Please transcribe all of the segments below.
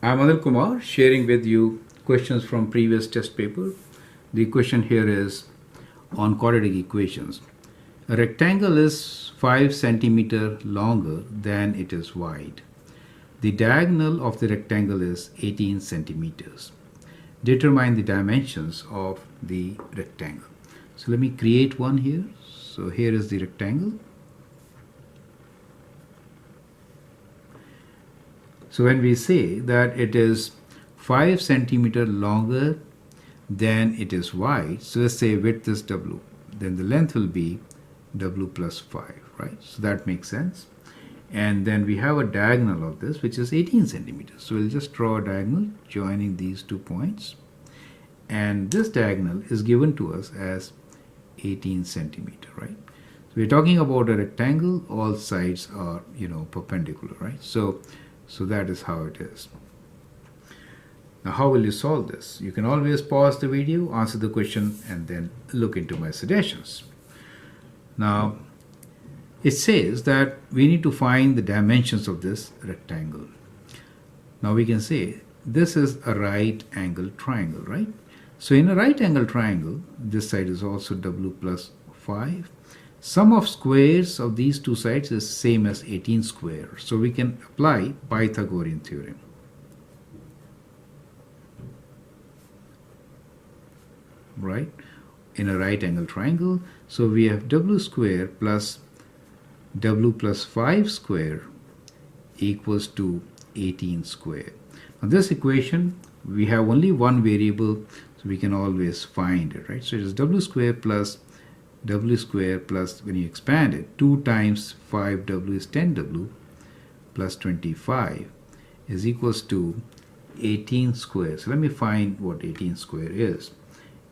I'm Anil Kumar sharing with you questions from previous test paper. The question here is on quadratic equations. A rectangle is 5 centimeter longer than it is wide. The diagonal of the rectangle is 18 centimeters. Determine the dimensions of the rectangle. So let me create one here. So here is the rectangle. So when we say that it is 5 centimeter longer than it is wide, so let's say width is W, then the length will be W plus 5, right? So that makes sense. And then we have a diagonal of this, which is 18 centimeters. So we'll just draw a diagonal joining these 2 points. And this diagonal is given to us as 18 centimeter, right? So we're talking about a rectangle, all sides are, perpendicular, right? So that is how it is. Now, how will you solve this? You can always pause the video, answer the question, and then look into my suggestions. Now, it says that we need to find the dimensions of this rectangle. Now, we can say this is a right angle triangle, right? So, in a right angle triangle, this side is also W plus 5. Sum of squares of these two sides is same as 18 square. So we can apply Pythagorean theorem. Right? In a right angle triangle. So we have W square plus W plus 5 square equals to 18 square. Now this equation, we have only one variable, so we can always find it, right? So it is W square plus W square plus, when you expand it, 2 times 5W is 10W plus 25 is equals to 18 square. So let me find what 18 square is.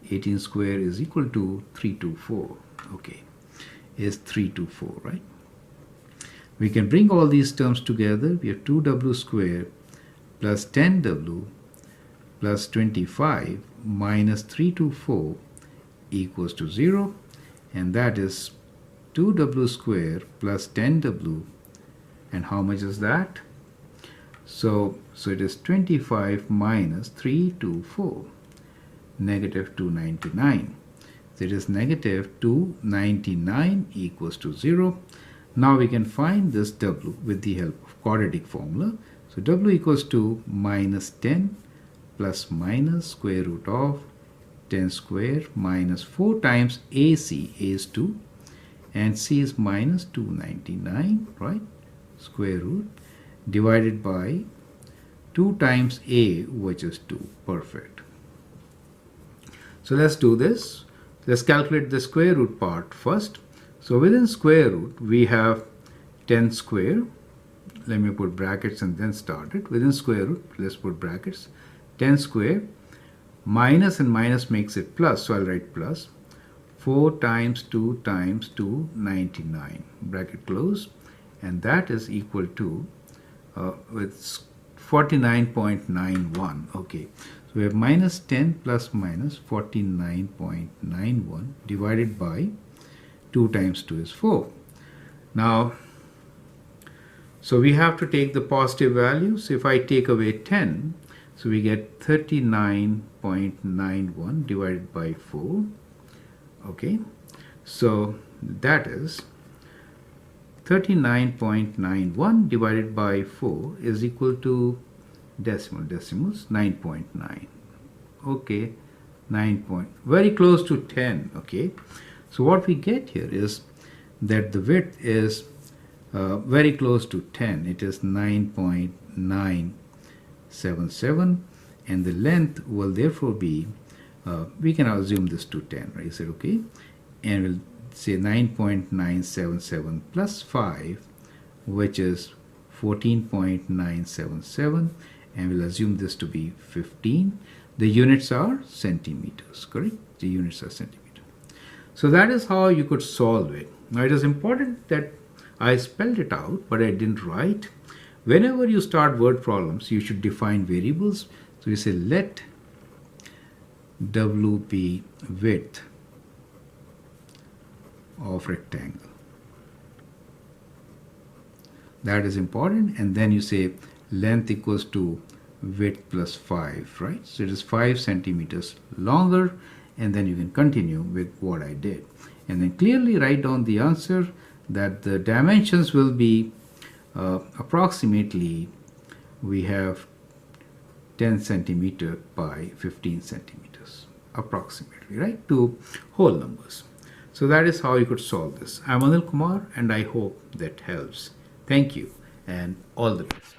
18 square is equal to 324. Okay, is 324, right? We can bring all these terms together. We have 2W square plus 10W plus 25 minus 324 equals to 0. And that is 2W square plus 10W. And how much is that? So it is 25 minus 324, negative 299. So it is negative 299 equals to 0. Now we can find this W with the help of quadratic formula. So W equals to minus 10 plus minus square root of 10 square minus 4 times AC, A is 2, and C is minus 299, right? Square root divided by 2 times A, which is 2. Perfect. So let's do this. Let's calculate the square root part first. So within square root, we have 10 square. Let me put brackets and then start it. Within square root, let's put brackets. 10 square. Minus and minus makes it plus, so I'll write plus. 4 times 2 times 2, 99. Bracket close. And that is equal to, with 49.91. Okay. So we have minus 10 plus minus 49.91 divided by 2 times 2 is 4. Now, so we have to take the positive value. So if I take away 10, so we get 39.91 divided by 4. Okay, so that is 39.91 divided by 4 is equal to decimals 9.9. Okay, 9 very close to 10. Okay, so what we get here is that the width is very close to 10. It is 9.977, and the length will therefore be, we can assume this to 10, right? Is it okay? And we'll say 9.977 plus 5, which is 14.977, and we'll assume this to be 15. The units are centimeters, correct? The units are centimeter. So that is how you could solve it. Now it is important that I spelled it out, but I didn't write. Whenever you start word problems, you should define variables. So you say let W be width of rectangle. That is important. And then you say length equals to width plus 5, right? So it is 5 centimeters longer, and then you can continue with what I did. And then clearly write down the answer that the dimensions will be approximately, we have 10 centimeter by 15 centimeters, approximately, right? Two whole numbers. So that is how you could solve this. I'm Anil Kumar, and I hope that helps. Thank you, and all the best.